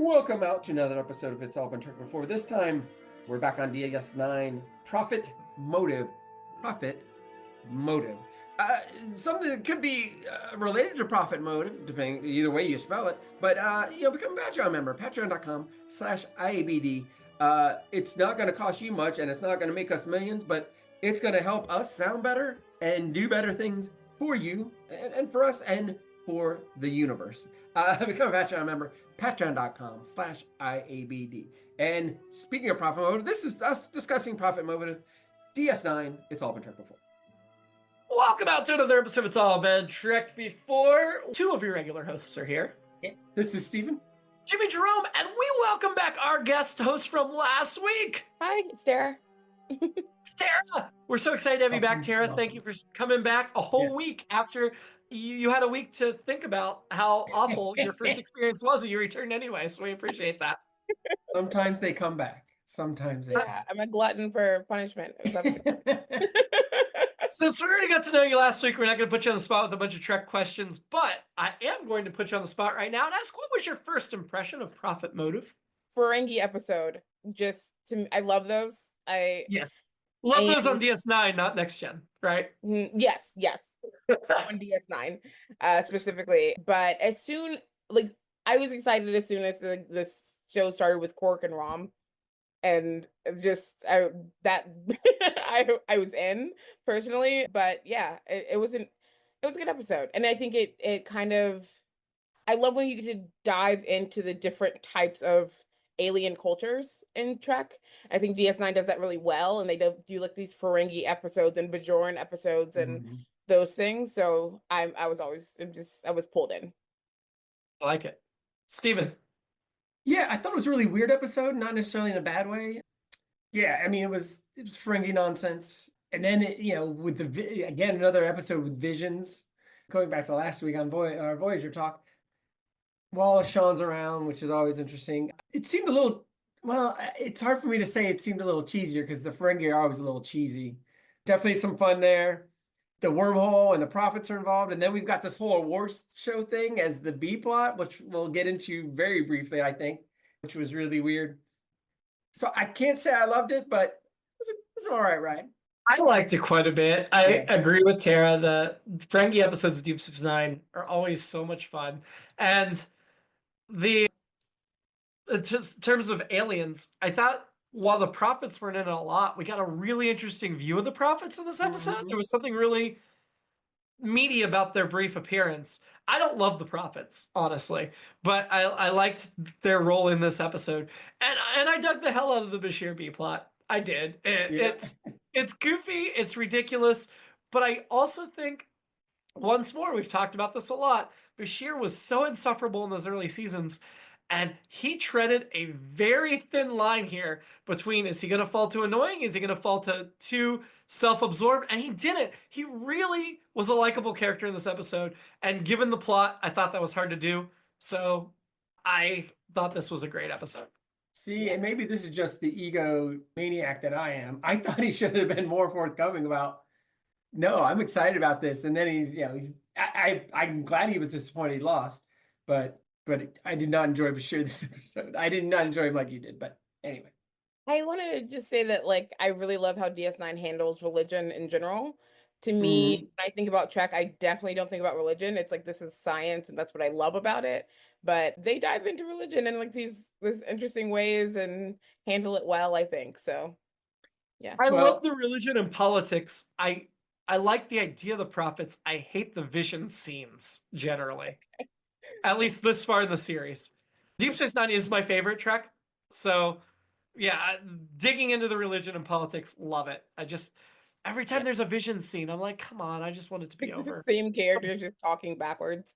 Welcome out to another episode of It's All Been Tricked Before. This time, we're back on DS9. Profit Motive. Profit Motive. Something that could be related to Profit Motive, depending either way you spell it. But, become a Patreon member. Patreon.com/IABD. It's not going to cost you much, and it's not going to make us millions, but it's going to help us sound better and do better things for you and for us and for the universe. Become a Patreon member, patreon.com/IABD. And speaking of Profit Motive, this is us discussing Profit Motive, DS9, It's All Been Tricked Before. Welcome out to another episode of It's All Been Tricked Before. Two of your regular hosts are here. This is Steven. Jimmy-Jerome, and we welcome back our guest host from last week. Hi, it's Tara. It's Tara. We're so excited to have you back, Tara. Thank you for coming back a whole week after you had a week to think about how awful your first experience was, and you returned anyway, so we appreciate that. Sometimes they come back. Sometimes they I'm a glutton for punishment. Since we already got to know you last week, we're not going to put you on the spot with a bunch of Trek questions, but I am going to put you on the spot right now and ask, what was your first impression of Profit Motive? Ferengi episode. I love those. Yes. Love those on DS9, not Next Gen, right? Yes. On DS9, specifically. But I was excited as soon as this show started with Quark and Rom. And I was in personally, but yeah, it was a good episode. And I think it kind of, I love when you get to dive into the different types of alien cultures in Trek. I think DS9 does that really well, and they do like these Ferengi episodes and Bajoran episodes and those things. So I was pulled in. I like it. Steven. Yeah, I thought it was a really weird episode, not necessarily in a bad way. Yeah, I mean, it was Ferengi nonsense. And then, with again, another episode with visions. Going back to last week on our Voyager talk, while Sean's around, which is always interesting. It seemed a little, it's hard for me to say it seemed a little cheesier because the Ferengi are always a little cheesy. Definitely some fun there. The wormhole and the prophets are involved. And then we've got this whole awards show thing as the B plot, which we'll get into very briefly, I think, which was really weird. So I can't say I loved it, but it was an all right ride. I liked it quite a bit. I agree with Tara. The Ferengi episodes of Deep Space Nine are always so much fun. And in terms of aliens, I thought while the prophets weren't in it a lot, we got a really interesting view of the prophets in this episode. There was something really meaty about their brief appearance. I don't love the prophets, honestly, but I liked their role in this episode. And I dug the hell out of the Bashir B plot. I did. It's goofy, it's ridiculous, but I also think, once more, we've talked about this a lot, Bashir was so insufferable in those early seasons, and he treaded a very thin line here between, is he going to fall too annoying? Is he going to fall too self-absorbed? And he didn't. He really was a likable character in this episode. And given the plot, I thought that was hard to do. So I thought this was a great episide. See, and maybe this is just the ego maniac that I am. I thought he should have been more forthcoming about, no, I'm excited about this. And then I'm glad he was disappointed he lost, but I did not enjoy Bashir this episode. I did not enjoy him like you did, but anyway. I wanted to just say that, I really love how DS9 handles religion in general. To me, when I think about Trek, I definitely don't think about religion. It's like, this is science, and that's what I love about it. But they dive into religion in these interesting ways and handle it well, I think. So, yeah. I love the religion and politics. I like the idea of the prophets. I hate the vision scenes, generally. At least this far in the series. Deep Space Nine is my favorite Trek. So, yeah, digging into the religion and politics, love it. Every time there's a vision scene, I'm like, come on, I just want it to be over. The same characters just talking backwards.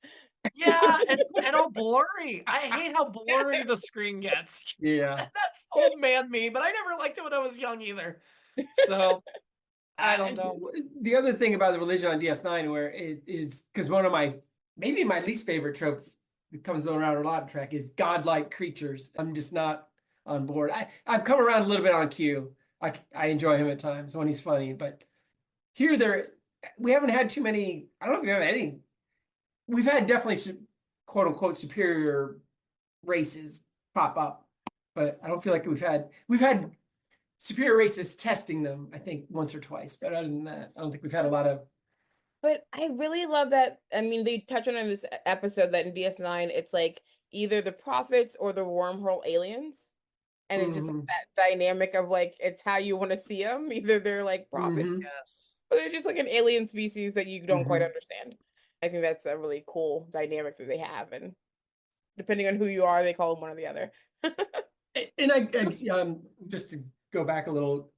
Yeah, and all blurry. I hate how blurry the screen gets. Yeah. That's old man me, but I never liked it when I was young either. So, I don't know. The other thing about the religion on DS9 where it is, because one of maybe my least favorite trope that comes around a lot in Trek is godlike creatures. I'm just not on board. I've come around a little bit on Q. I enjoy him at times when he's funny, but here we haven't had too many. I don't know if we have any. We've had definitely quote unquote superior races pop up, but I don't feel like we've had superior races testing them, I think once or twice, but other than that, I don't think we've had a lot of. But I really love that. I mean, they touch on it in this episode that in DS9, it's like either the prophets or the wormhole aliens. And it's just like Mhm, that dynamic of like, it's how you want to see them. Either they're like prophets, mhm, Yes. or they're just like an alien species that you don't quite mhm. understand. I think that's a really cool dynamic that they have. And depending on who you are, they call them one or the other. And just to go back a little,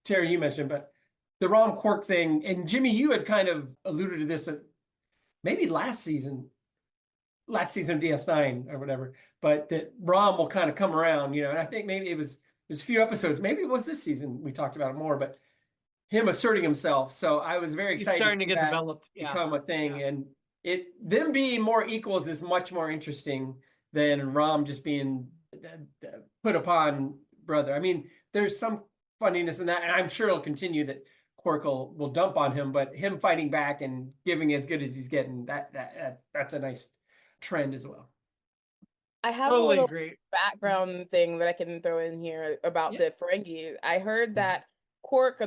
Terry, you mentioned, but the Rom Quark thing, and Jimmy, you had kind of alluded to this maybe last season of DS9 or whatever, but that Rom will kind of come around, and I think maybe it was a few episodes, maybe it was this season we talked about it more, but him asserting himself. So I was very He's excited starting to see get that developed. Yeah. become a thing, Yeah. and them being more equals is much more interesting than Rom just being put upon brother. I mean, there's some funniness in that, and I'm sure it'll continue that Quark will dump on him, but him fighting back and giving as good as he's getting, that's a nice trend as well. I have a Totally little agree. background thing that I can throw in here about Yeah. the Ferengi. I heard that Quark, or I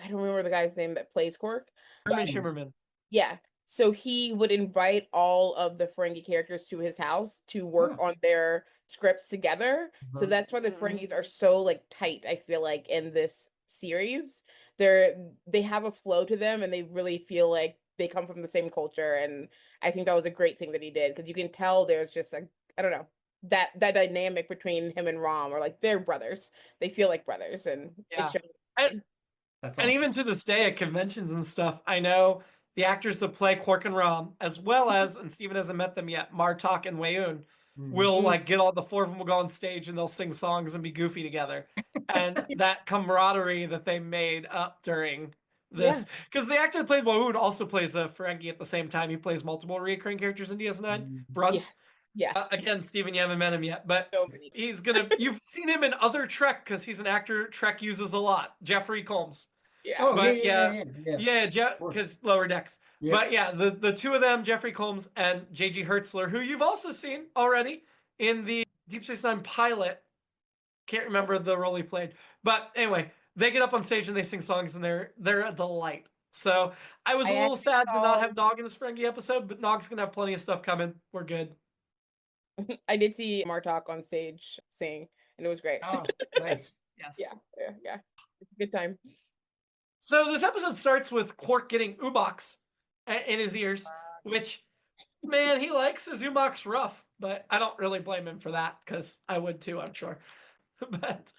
don't remember the guy's name that plays Quark, but Herman Shimmerman. yeah. So he would invite all of the Ferengi characters to his house to work Oh. on their scripts together. So Uh-huh. that's why the Ferengis are so like tight, I feel like, in this series. They have a flow to them and they really feel like they come from the same culture. And I think that was a great thing that he did because you can tell there's just a, I don't know, that dynamic between him and Rom, or like they're brothers. They feel like brothers and Yeah. it shows. And, That's and awesome. even to this day at conventions and stuff, I know the actors that play Quark and Rom, as well as, and Steven hasn't met them yet, Martok and Wayoon, will like get all the four of them will go on stage and they'll sing songs and be goofy together. And that camaraderie that they made up during Yeah. this, because the actor that played Wayoon also plays a Ferengi at the same time. He plays multiple recurring characters in DS9. Brunt. Yes. Yes. Again, Steven, you haven't met him yet, but So many. you've seen him in other Trek because he's an actor Trek uses a lot. Jeffrey Combs. Yeah. Oh, But yeah. because Lower Decks. Yeah. But yeah, the two of them, Jeffrey Combs and J.G. Hertzler, who you've also seen already in the Deep Space Nine pilot. Can't remember the role he played, but anyway, they get up on stage and they sing songs, and they're a delight. So I was a little actually sad to not saw- have Nog in this Ferengi episode, but Nog's gonna have plenty of stuff coming. We're good. I did see Martok on stage sing, and it was great. Oh, nice. Yes. Yeah. It's a good time. So this episode starts with Quark getting Ubox in his ears, which, man, he likes his Ubox rough, but I don't really blame him for that because I would too, I'm sure. But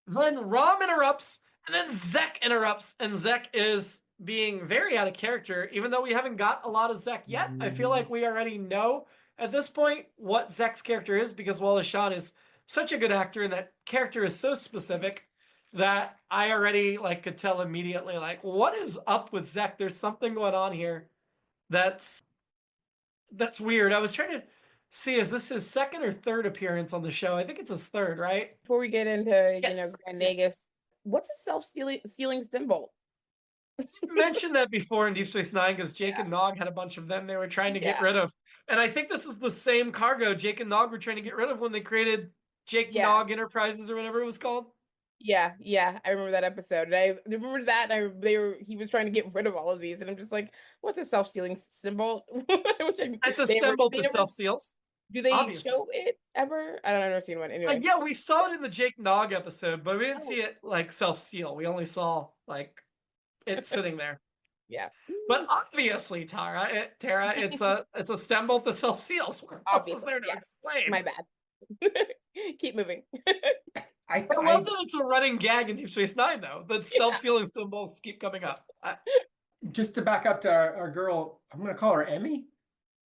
then Rom interrupts, and then Zek interrupts, and Zek is being very out of character, even though we haven't got a lot of Zek yet. I feel like we already know at this point what Zek's character is because Wallace Shawn is such a good actor, and that character is so specific that I already like could tell immediately, like, what is up with Zek? There's something going on here that's weird. I was trying to see, is this his second or third appearance on the show? I think it's his third, right? Before we get into, Yes, Grand yes. Nagus, what's a self-sealing stim bolt? Mentioned that before in Deep Space Nine because Jake and Nog had a bunch of them they were trying to get Yeah. rid of. And I think this is the same cargo Jake and Nog were trying to get rid of when they created Jake Yes. Nog Enterprises or whatever it was called. Yeah, I remember that episode. And I remember that, and he was trying to get rid of all of these, and I'm just like, what's a self-sealing stim bolt? It's a stem bolt that self-seals. Do they Obviously. show it ever? I don't know, I've never seen one. Anyway. Yeah, we saw it in the Jake Nog episode, but we didn't Oh. see it like self-seal. We only saw like it sitting there. Yeah. But obviously, Tara, it's a stem bolt that self-seals. What else is Obviously, there to yes. explain? My bad. Keep moving. I love that it's a running gag in Deep Space Nine, though. That self-sealing stem bolts keep coming up. just to back up to our girl, I'm going to call her Emmy.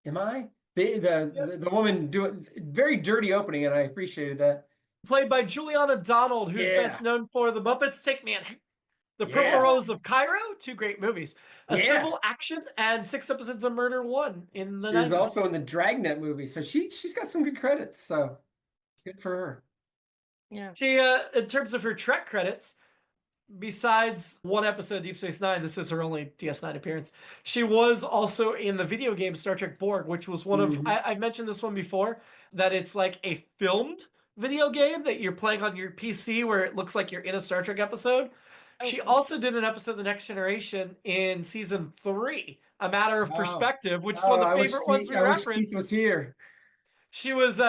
Am I? The woman doing very dirty opening, and I appreciated that. Played by Juliana Donald, who's Yeah. best known for The Muppets Take Me In. The Yeah. Purple Rose of Cairo, two great movies. A Yeah. Civil Action and 6 episodes of Murder 1 in the She was 90s. also in the Dragnet movie, so she's got some good credits. So good for her. Yeah. She, in terms of her Trek credits, besides one episode of Deep Space Nine, this is her only DS9 appearance. She was also in the video game Star Trek Borg, which was one of, I've mentioned this one before, that it's like a filmed video game that you're playing on your PC where it looks like you're in a Star Trek episode. She also did an episode of The Next Generation in season 3, A Matter of Perspective, which is one of the favorite ones we reference. I wish Keiko was here. She was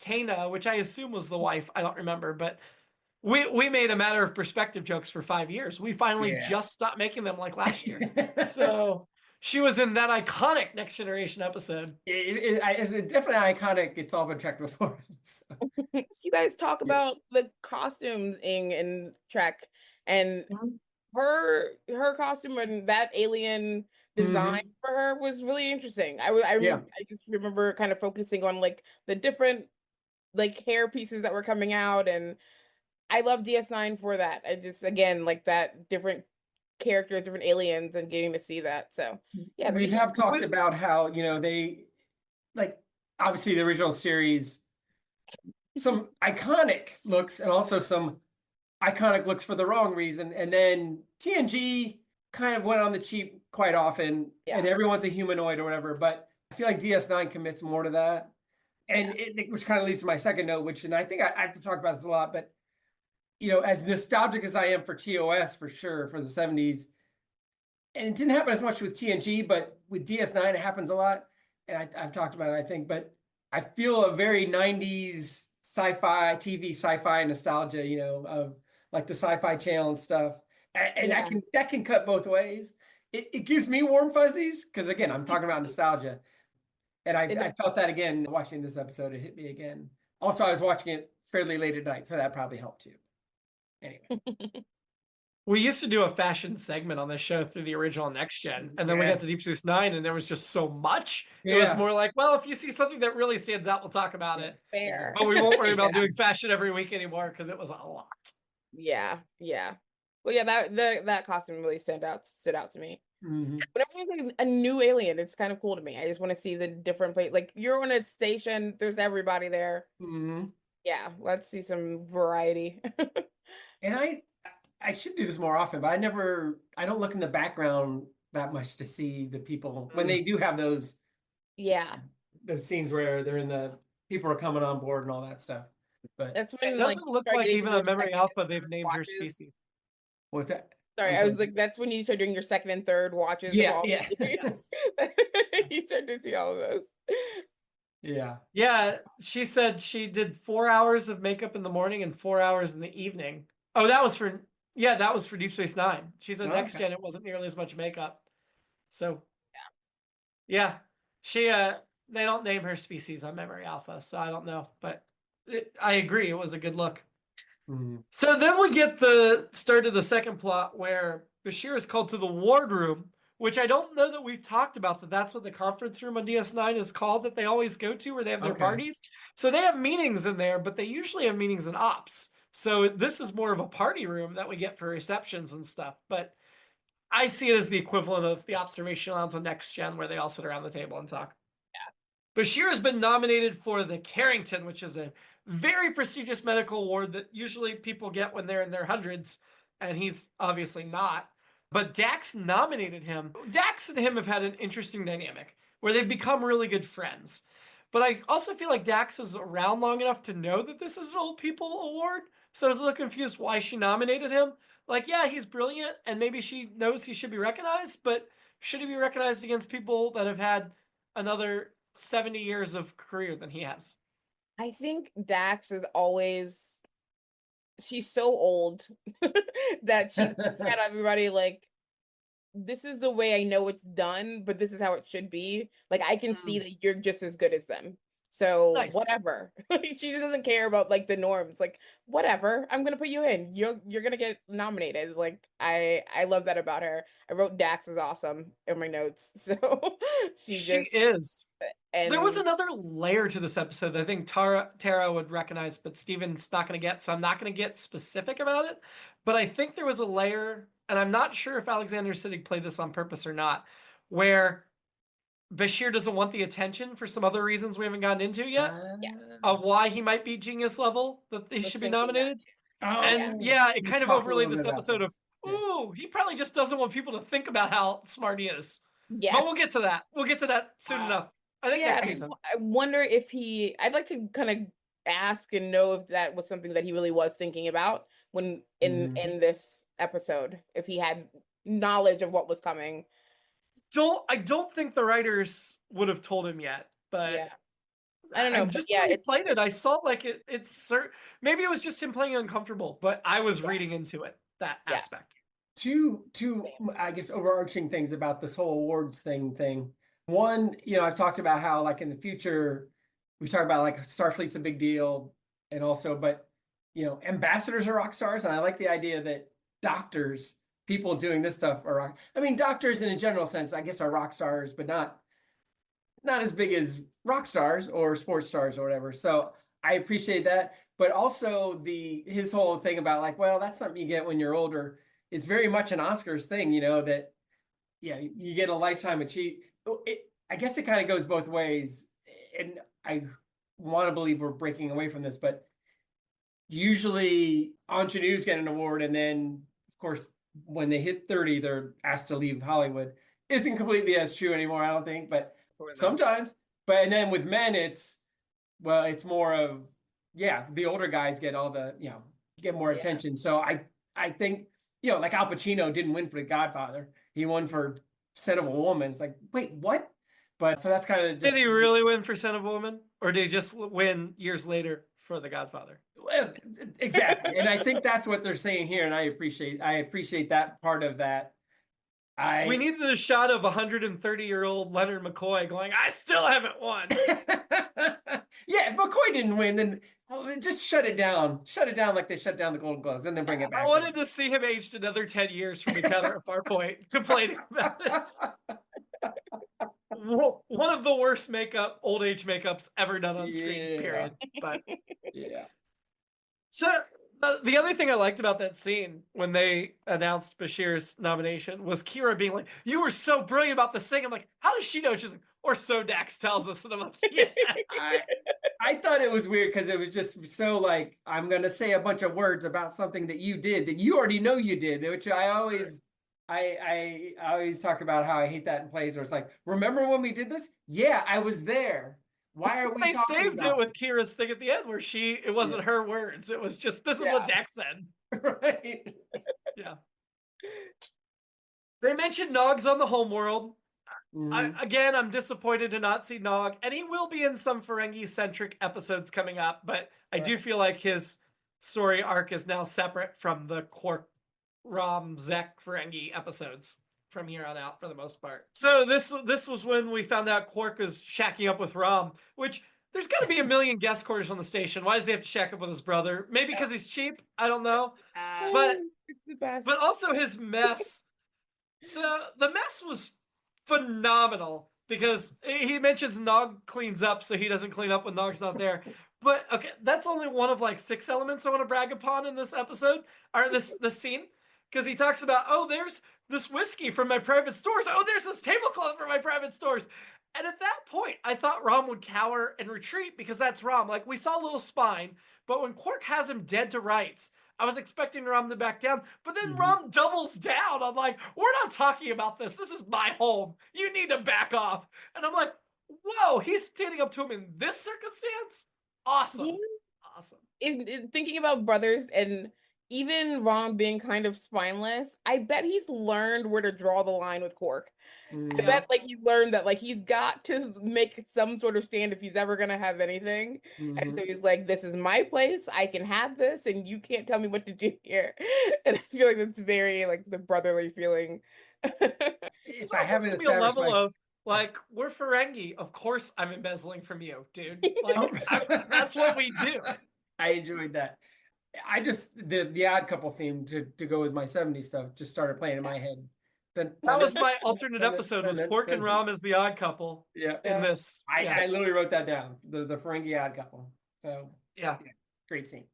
Tana, which I assume was the wife. I don't remember, but we made A Matter of Perspective jokes for 5 years. We finally just stopped making them like last year. So she was in that iconic Next Generation episode. It's a definitely iconic. It's all been Trek before. So. You guys talk about the costumes in Trek, and her costume and that alien design for her was really interesting. I just remember kind of focusing on like the different like hair pieces that were coming out, and I love DS9 for that. I just, again, like that different characters, different aliens, and getting to see that. So yeah, we have talked about how, you know, they like obviously the original series, some iconic looks and also some iconic looks for the wrong reason, and then TNG kind of went on the cheap quite often, and everyone's a humanoid or whatever. But I feel like DS9 commits more to that, and which kind of leads to my second note, which, and I think I have to talk about this a lot, but you know, as nostalgic as I am for TOS for sure for the 70s, and it didn't happen as much with TNG, but with DS9 it happens a lot, and I've talked about it, I think, but I feel a very 90s sci-fi TV sci-fi nostalgia, you know, of like the Sci-Fi Channel and stuff, and that can cut both ways. It gives me warm fuzzies because again I'm talking about nostalgia, and I felt that again watching this episode. It hit me again. Also, I was watching it fairly late at night, so that probably helped too. Anyway. We used to do a fashion segment on this show through the original Next Gen, and then we got to Deep Space Nine, and there was just so much. It was more like, well, if you see something that really stands out, we'll talk about it. Fair. But we won't worry about doing fashion every week anymore because it was a lot. Yeah. Well, yeah, that costume really stood out to me. Whenever there's like a new alien, it's kind of cool to me. I just want to see the different place. Like you're on a station, there's everybody there. Yeah, let's see some variety. And I should do this more often, but I don't look in the background that much to see the people when they do have those scenes where they're in the people are coming on board and all that stuff. But that's when it doesn't look like even on Memory Alpha they've named her species. What's that? Sorry, I was like, that's when you start doing your second and third watches. Yeah. You start to see all of those. Yeah, she said she did 4 hours of makeup in the morning and 4 hours in the evening. Oh, that was for Deep Space Nine. She said Next Gen it wasn't nearly as much makeup. So yeah, she they don't name her species on Memory Alpha, so I don't know, but I agree it was a good look. So then we get the start of the second plot where Bashir is called to the wardroom, which I don't know that we've talked about, that's what the conference room on DS9 is called that they always go to where they have their parties. So they have meetings in there, but they usually have meetings in ops. So this is more of a party room that we get for receptions and stuff. But I see it as the equivalent of the observation lounge on Next Gen where they all sit around the table and talk. Bashir has been nominated for the Carrington, which is a very prestigious medical award that usually people get when they're in their hundreds, and he's obviously not. But Dax nominated him. Dax and him have had an interesting dynamic where they've become really good friends. But I also feel like Dax is around long enough to know that this is an old people award. So I was a little confused why she nominated him. Like, yeah, he's brilliant, and maybe she knows he should be recognized, but should he be recognized against people that have had another 70 years of career than he has? I think Dax is always, she's so old that she's got everybody like, this is the way I know it's done, but this is how it should be. Like, I can see that you're just as good as them. So whatever. She doesn't care about like the norms. Like, whatever. I'm gonna put you in. You're gonna get nominated. Like, I love that about her. I wrote Dax is awesome in my notes. So she is. And there was another layer to this episode that I think Tara would recognize, but Steven's not going to get, so I'm not going to get specific about it. But I think there was a layer, and I'm not sure if Alexander Siddig played this on purpose or not, where Bashir doesn't want the attention for some other reasons we haven't gotten into yet, of why he might be genius level, that he should be nominated. Oh, And yeah, it we kind of talked a overlaid little this bit about episode this. of, ooh, he probably just doesn't want people to think about how smart he is. Yes. But we'll get to that. We'll get to that soon enough. I think next season. I wonder if I'd like to kind of ask and know if that was something that he really was thinking about when in this episode, if he had knowledge of what was coming. I don't think the writers would have told him yet, but yeah. I don't know. I'm just the way he played it. I saw like it's maybe it was just him playing uncomfortable, but I was reading into it, that aspect. Two I guess overarching things about this whole awards thing. One, I've talked about how like in the future we talk about like Starfleet's a big deal, and also, but ambassadors are rock stars, and I like the idea that doctors, people doing this stuff are rock. I mean, doctors in a general sense, I guess, are rock stars, but not as big as rock stars or sports stars or whatever. So I appreciate that. But also his whole thing about like, well, that's something you get when you're older is very much an Oscars thing, that, you get a lifetime achievement. I guess it kind of goes both ways. And I want to believe we're breaking away from this, but usually ingenues get an award. And then, of course, when they hit 30, they're asked to leave Hollywood. Isn't completely as true anymore, I don't think, but sometimes. And then with men, it's more of, the older guys get all the, get more attention. So I think, like Al Pacino didn't win for The Godfather. He won for Scent of a Woman. It's like, wait, what? But so that's kind of just. Did he really win for Scent of a Woman? Or did he just win years later for The Godfather? Well, exactly. And I think that's what they're saying here. And I appreciate that part of that. We needed a shot of 130-year-old Leonard McCoy going, I still haven't won. Yeah, if McCoy didn't win, then just shut it down. Shut it down like they shut down the Golden Globes, and then bring it back. I wanted to see him aged another 10 years from Encounter at Farpoint, complaining about it. One of the worst old age makeups ever done on screen, period. But So the other thing I liked about that scene when they announced Bashir's nomination was Kira being like, you were so brilliant about this thing. I'm like, how does she know? She's like, or so Dax tells us. And I'm like, yeah. I thought it was weird because it was just so like, I'm going to say a bunch of words about something that you did that you already know you did, which I always talk about how I hate that in plays where it's like, remember when we did this? Yeah, I was there. Why are we They talking saved about it with Kira's thing at the end where it wasn't her words. It was just, this is what Dax said. Right. Yeah. They mentioned Nog's on the homeworld. I'm disappointed to not see Nog, and he will be in some Ferengi-centric episodes coming up, but I do feel like his story arc is now separate from the Quark, Rom, Zek, Ferengi episodes from here on out for the most part. So this was when we found out Quark is shacking up with Rom, which there's got to be a million guest quarters on the station. Why does he have to shack up with his brother? Maybe because he's cheap? I don't know. But it's the best. But also his mess. So the mess was phenomenal because he mentions Nog cleans up so he doesn't clean up when Nog's not there. But okay, that's only one of like 6 elements I want to brag upon in this episode, or this scene. Because he talks about, oh, there's this whiskey from my private stores. Oh, there's this tablecloth from my private stores. And at that point, I thought Rom would cower and retreat because that's Rom. Like, we saw a little spine, but when Quark has him dead to rights, I was expecting Rom to back down. But then Rom doubles down. I'm like, we're not talking about this. This is my home. You need to back off. And I'm like, whoa, he's standing up to him in this circumstance? Awesome. Awesome. Thinking about brothers and even Rom being kind of spineless, I bet he's learned where to draw the line with Quark. I bet like he's learned that like he's got to make some sort of stand if he's ever gonna have anything. And so he's like, this is my place, I can have this, and you can't tell me what to do here. And I feel like that's very like the brotherly feeling. It's also to be a level of like, we're Ferengi. Of course I'm embezzling from you, dude. Like that's what we do. I enjoyed that. I just the Odd Couple theme to go with my 70s stuff just started playing in my head. That was my alternate episode. Was Quark and Rom as the Odd Couple? Yeah. In this, I literally wrote that down. The Ferengi Odd Couple. So yeah, great scene.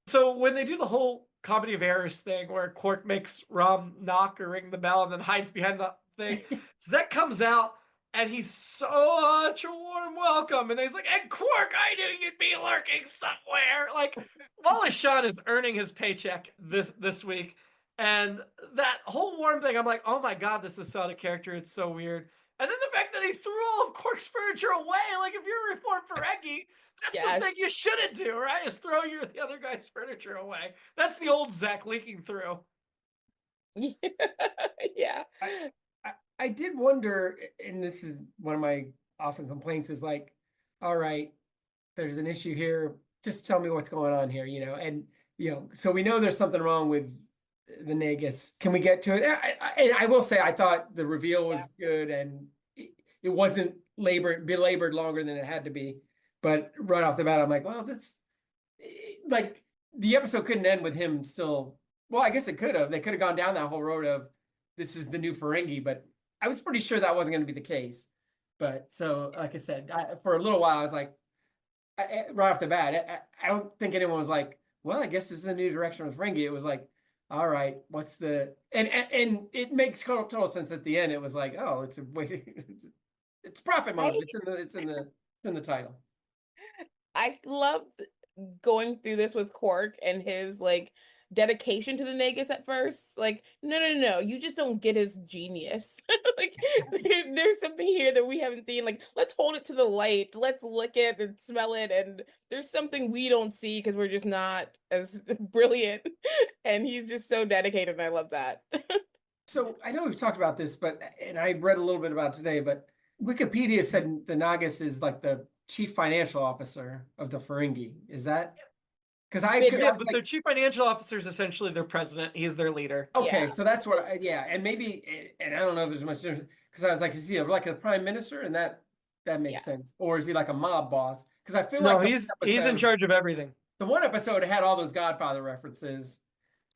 So when they do the whole comedy of errors thing, where Quark makes Rom knock or ring the bell and then hides behind the thing, Zek comes out And he's such a warm welcome. And he's like, and Quark, I knew you'd be lurking somewhere. Like, Wallace Shawn is earning his paycheck this week. And that whole warm thing, I'm like, oh my God, this is so out of character. It's so weird. And then the fact that he threw all of Quark's furniture away, like if you're a reformed Ferengi, that's the thing you shouldn't do, right? Is throw the other guy's furniture away. That's the old Zach leaking through. Yeah. I did wonder, and this is one of my often complaints, is like, all right, there's an issue here. Just tell me what's going on here, and so we know there's something wrong with the Nagus. Can we get to it? And I will say, I thought the reveal was good, and it wasn't belabored longer than it had to be. But right off the bat, I'm like, well, like the episode couldn't end with him still. Well, I guess it could have. They could have gone down that whole road of this is the new Ferengi, but I was pretty sure that wasn't going to be the case. But so, like I said, for a little while, I was like, right off the bat, I don't think anyone was like, well, I guess this is a new direction with Ferengi. It was like, all right, what's the and it makes total sense at the end. It was like, oh, it's a way, it's profit motive. It's in the title. I loved going through this with Quark and his like dedication to the Nagus at first. Like, no, you just don't get his genius. Like, there's something here that we haven't seen. Like, let's hold it to the light. Let's lick it and smell it. And there's something we don't see because we're just not as brilliant. And he's just so dedicated, and I love that. So I know we've talked about this, and I read a little bit about it today, but Wikipedia said the Nagus is like the chief financial officer of the Ferengi. Is that? Because but their chief financial officer is essentially their president. He's their leader. Okay, so that's what. And maybe, and I don't know if there's much difference. Because I was like, is he like a prime minister? And that makes sense. Or is he like a mob boss? Because I feel like he's in charge of everything. The one episode had all those Godfather references.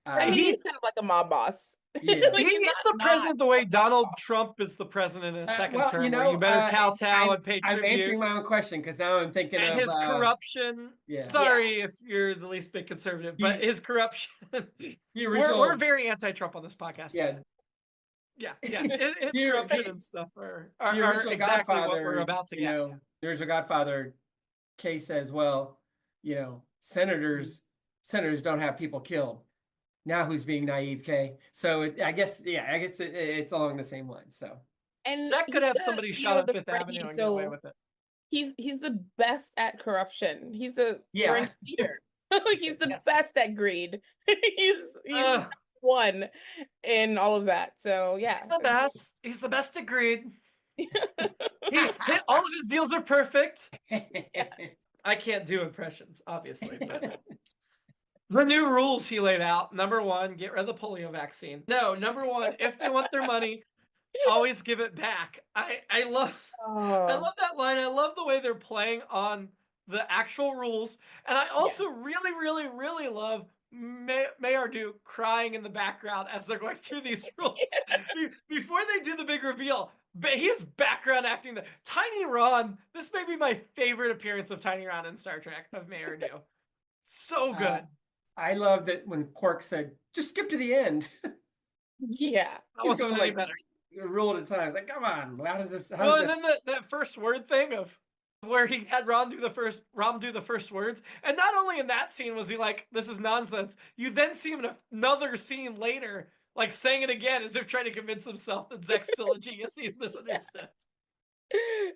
I mean, he's kind of like a mob boss. Yeah. Like, he's the president the way Donald Trump is the president in a second term. You better kowtow and pay tribute. I'm answering my own question because now I'm thinking and of his corruption. Yeah. Sorry if you're the least bit conservative, but his corruption. We're very anti-Trump on this podcast. Yeah. His corruption and stuff are exactly Godfather, what we're about to get. The original Godfather case says, well, senators don't have people killed. Now who's being naive, Kay? So I guess it's along the same line. So and Zach could have somebody shot up Fifth Avenue and get away with it. He's the best at corruption. He's the leader. Like he's the best at greed. he's one in all of that. So yeah, he's the best. He's the best at greed. All of his deals are perfect. I can't do impressions, obviously, but. The new rules he laid out. Number one, get rid of the polio vaccine. No, number one, if they want their money, always give it back. I love that line. I love the way they're playing on the actual rules. And I also really, really, really love Mayardu crying in the background as they're going through these rules. Before they do the big reveal, he is background acting. Tiny Ron, this may be my favorite appearance of Tiny Ron in Star Trek, of Mayardu. So good. I love that when Quark said, just skip to the end. Yeah. That wasn't any better. A rule at a time. It's like, come on, how does this? And then that first word thing of where he had Rom do the first words. And not only in that scene was he like, this is nonsense. You then see him in another scene later, like saying it again as if trying to convince himself that Zek's still a genius. He's misunderstood.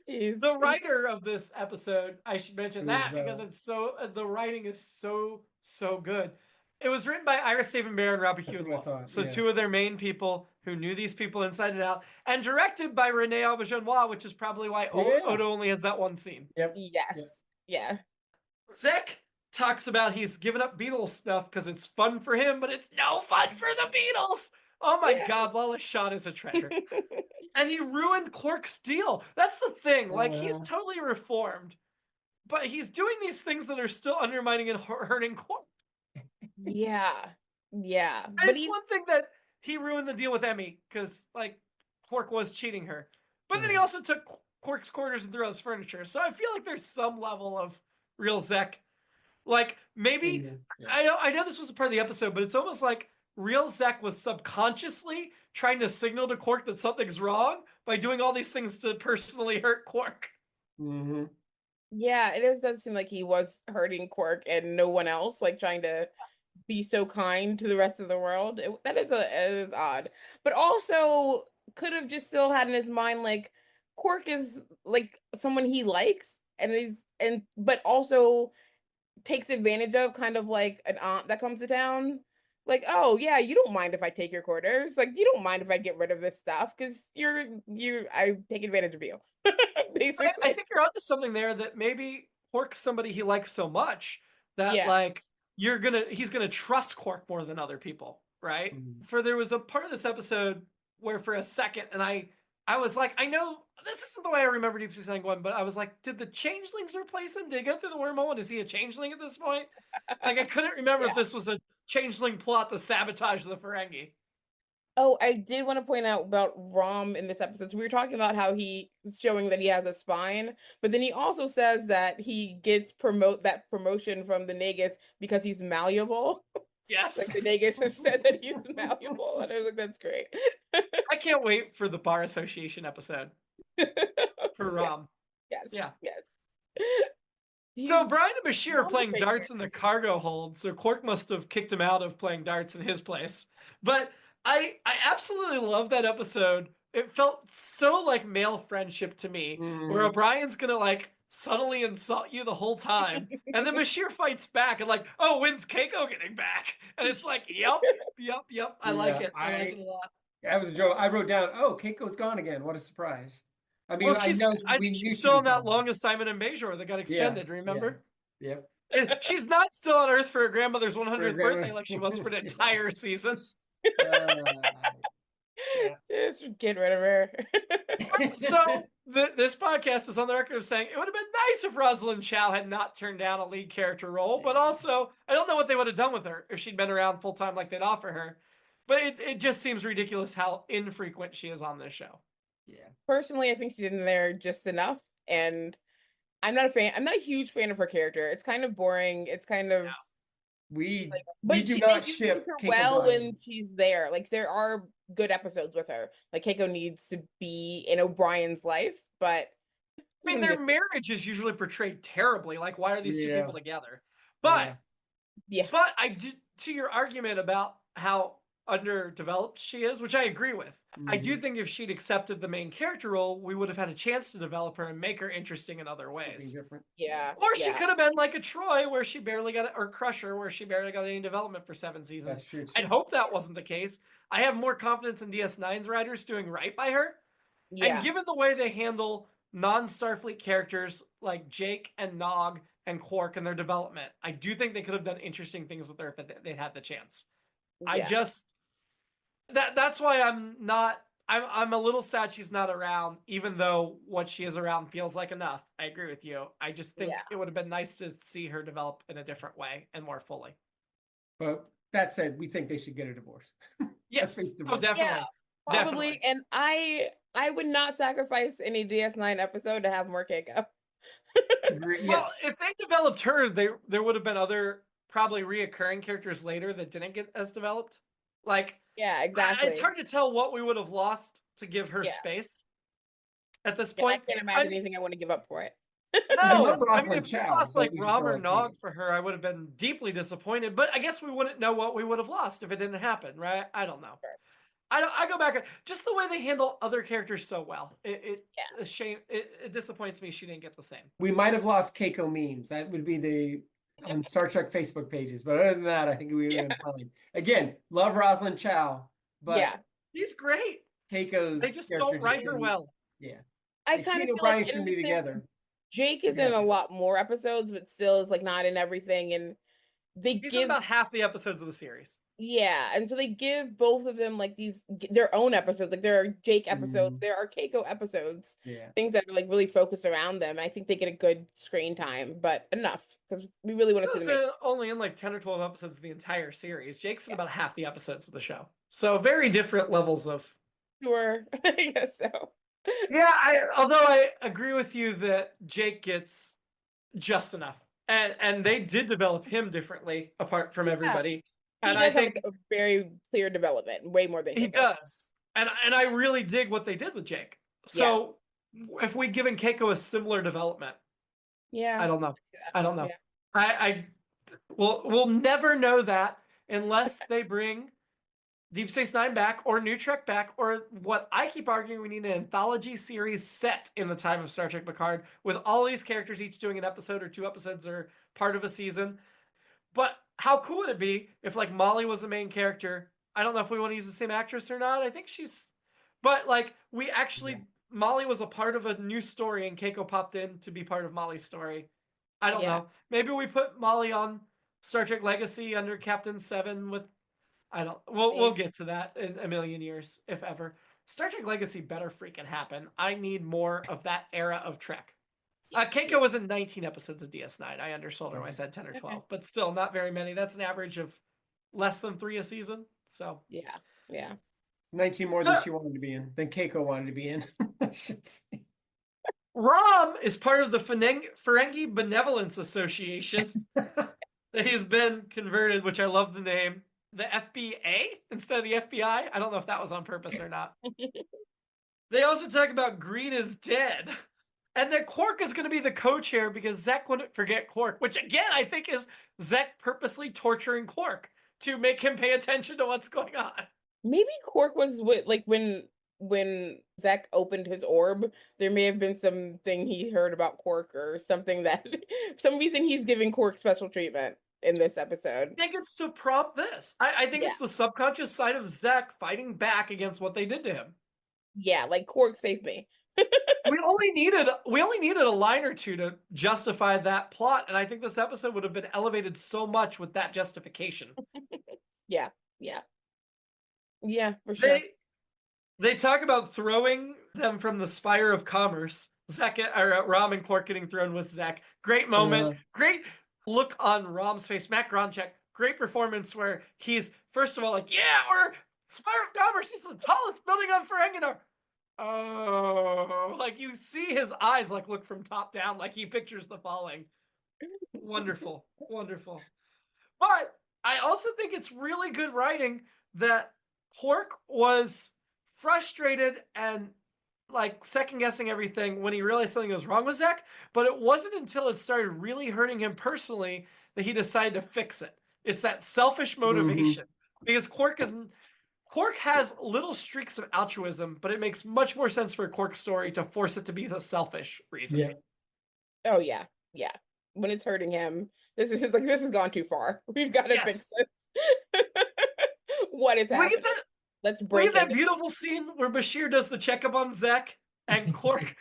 The writer of this episode, I should mention that because it's the writing is so good. It was written by Ira Steven Behr and Robbie Hewlett. So two of their main people who knew these people inside and out, and directed by Renee Auberjonois, which is probably why Odo only has that one scene. Yep. Yes. Yeah. Zek talks about he's given up Beatles stuff because it's fun for him, but it's no fun for the Beatles. Oh my God, Wallace Shawn is a treasure. And he ruined Quark's deal. That's the thing. Like, he's totally reformed, but he's doing these things that are still undermining and hurting Quark. Yeah. And it's one thing that he ruined the deal with Emmy because, like, Quark was cheating her. But then he also took Quark's quarters and threw out his furniture. So I feel like there's some level of real Zek. Like, maybe, I know this was a part of the episode, but it's almost like real Zek was subconsciously trying to signal to Quark that something's wrong, by doing all these things to personally hurt Quark. Mm-hmm. Yeah, it does seem like he was hurting Quark and no one else, like trying to be so kind to the rest of the world. It is odd, but also could have just still had in his mind like Quark is like someone he likes and but also takes advantage of, kind of like an aunt that comes to town. Like, oh yeah, you don't mind if I take your quarters. Like, you don't mind if I get rid of this stuff because I take advantage of you. Basically. I think you're onto something there, that maybe Quark's somebody he likes so much that Yeah. like he's gonna trust Quark more than other people, right? Mhm. For there was a part of this episode where for a second, and I was like, I know this isn't the way I remember Deep Space Nine going, but I was like, did the changelings replace him? Did he go through the wormhole? And is he a changeling at this point? Like I couldn't remember Yeah. if this was a changeling plot to sabotage the Ferengi. Oh, I did want to point out about Rom in this episode. So we were talking about how he's showing that he has a spine, but then he also says that he gets that promotion from the Nagus because he's malleable. Yes. Like the Nagus has said that he's malleable, and I was like, that's great. I can't wait for the Bar Association episode for Rom. Yes. Yeah. Yes. So He's Brian and Bashir are Rom's playing favorite. darts in the cargo hold, so Quark must have kicked him out of playing darts in his place. But I absolutely love that episode. It felt so like male friendship to me, where Mhm. O'Brien's gonna like subtly insult you the whole time, and then Bashir fights back and like, oh, when's Keiko getting back? And it's like, yep. I like Yeah, it. I like it a lot. That was a joke. I wrote down, oh, Keiko's gone again. What a surprise. I mean, Well, I know I we think knew she's she still was on that gone. long assignment in Bajor that got extended, Yeah, remember? Yeah. And she's not still on Earth for her grandmother's 100th grandma- birthday like she was for an entire season. Yeah. Just get rid of her. So this podcast is on the record of saying it would have been nice if Rosalind Chow had not turned down a lead character role, but also I don't know what they would have done with her if she'd been around full time like they'd offer her. But it just seems ridiculous how infrequent she is on this show. Yeah. Personally, I think she's in there just enough, and I'm not a fan. I'm not a huge fan of her character. It's kind of boring. It's kind of We but do they not do ship use her Keiko well Bryan. when she's there. Like there are good episodes with her. Like Keiko needs to be in O'Brien's life, but I mean, their marriage is usually portrayed terribly. Like, why are these two Yeah. people together? But yeah, But I do, to your argument about how underdeveloped she is, which I agree with. I do Mhm. think if she'd accepted the main character role, we would have had a chance to develop her and make her interesting in other Something ways. different. yeah. Or she yeah. could have been like a Troy, where she barely got, or Crusher, where she barely got any development for 7 seasons. That's true. I'd hope that wasn't the case. I have more confidence in DS9's writers doing right by her. Yeah. And given the way they handle non-Starfleet characters like Jake and Nog and Quark and their development, I do think they could have done interesting things with her if they had the chance. I Yeah. just that's why I'm a little sad she's not around, even though what she is around feels like enough. I agree with you. I just think Yeah. it would have been nice to see her develop in a different way and more fully. But that said, we think they should get a divorce. Yes. face the Oh, divorce. definitely. Yeah, probably. Definitely. And I would not sacrifice any DS9 episode to have more Keiko. Agree- Well, Yes. if they developed her, there would have been other probably reoccurring characters later that didn't get as developed. Like, Yeah, exactly. it's hard to tell what we would have lost to give her Yeah. space at this Yeah, I point. can't imagine anything I want to give up for it. No, love I mean, Rosalind if we Chow, lost but like we just Rom don't or like Nog Keiko. for her, I would have been deeply disappointed. But I guess we wouldn't know what we would have lost if it didn't happen, right? I don't know. Sure. I go back just the way they handle other characters so well. Yeah. A shame. It disappoints me she didn't get the same. We might have lost Keiko memes. That would be on Star Trek Facebook pages. But other than that, I think we would have been fine. Again, love Rosalind Chow, but Yeah. She's great. Keiko's They just character don't write her didn't- well. Yeah. I Like, kind she of and feel like O'Brien in shouldn't the be same- together. Jake is in a lot more episodes, but still is like not in everything. And they He's in give about half the episodes of the series. yeah, and so they give both of them like their own episodes. Like there are Jake episodes, Mhm. there are Keiko episodes, Yeah. things that are like really focused around them. I think they get a good screen time, but enough because we really want to see them. Only in like 10 or 12 episodes of the entire series. Jake's in about half the episodes of the show. So very different levels of. Sure, I guess so. Yeah, although I agree with you that Jake gets just enough. And they did develop him differently apart from everybody. He And does I think have a very clear development, way more than he Keiko. does. And I really dig what they did with Jake. So if we given Keiko a similar development, Yeah. I don't know. I don't know. Yeah. We'll never know that unless they bring Deep Space Nine back or New Trek back, or what I keep arguing, we need an anthology series set in the time of Star Trek Picard with all these characters each doing an episode or 2 episodes or part of a season. But how cool would it be if like Molly was the main character? I don't know if we want to use the same actress or not. I think she's, but like we actually Molly was a part of a new story and Keiko popped in to be part of Molly's story. I don't know. Maybe we put Molly on Star Trek Legacy under Captain Seven with. I don't. We'll get to that in a million years, if ever. Star Trek Legacy better freaking happen. I need more of that era of Trek. Keiko was in 19 episodes of DS9. I undersold her when I said 10 or 12, but still not very many. That's an average of less than 3 a season. So yeah. 19 more than she wanted to be in, than Keiko wanted to be in. I should say. Rom is part of the Ferengi Benevolence Association. He's been converted, which I love the name. The FBA instead of the FBI. I don't know if that was on purpose or not. They also talk about Green is dead. And that Quark is going to be the co-chair because Zek wouldn't forget Quark, which again, I think is Zek purposely torturing Quark to make him pay attention to what's going on. Maybe Quark was like when Zek opened his orb, there may have been something he heard about Quark or something that some reason he's giving Quark special treatment in this episode. I think it's to prompt this. I think it's the subconscious side of Zek fighting back against what they did to him. Yeah, like Quark saved me. we only needed a line or two to justify that plot, and I think this episode would have been elevated so much with that justification. Yeah, for sure. They talk about throwing them from the Spire of Commerce. Rom and Quark getting thrown with Zek. Great moment. Great look on Rom's face. Matt Gronchek. Great performance where he's first of all like, yeah, we're Spire of Commerce. It's the tallest building on Ferengi. Oh, like you see his eyes like look from top down, like he pictures the falling. Wonderful. But I also think it's really good writing that Quark was frustrated and like second guessing everything when he realized something was wrong with Zek, but it wasn't until it started really hurting him personally that he decided to fix it. It's that selfish motivation because Quark has little streaks of altruism, but it makes much more sense for a Quark story to force it to be a selfish reason. Yeah. Oh yeah. When it's hurting him, this has gone too far. We've got to fix it. What is happening? Let's break that beautiful scene where Bashir does the checkup on Zek and Quark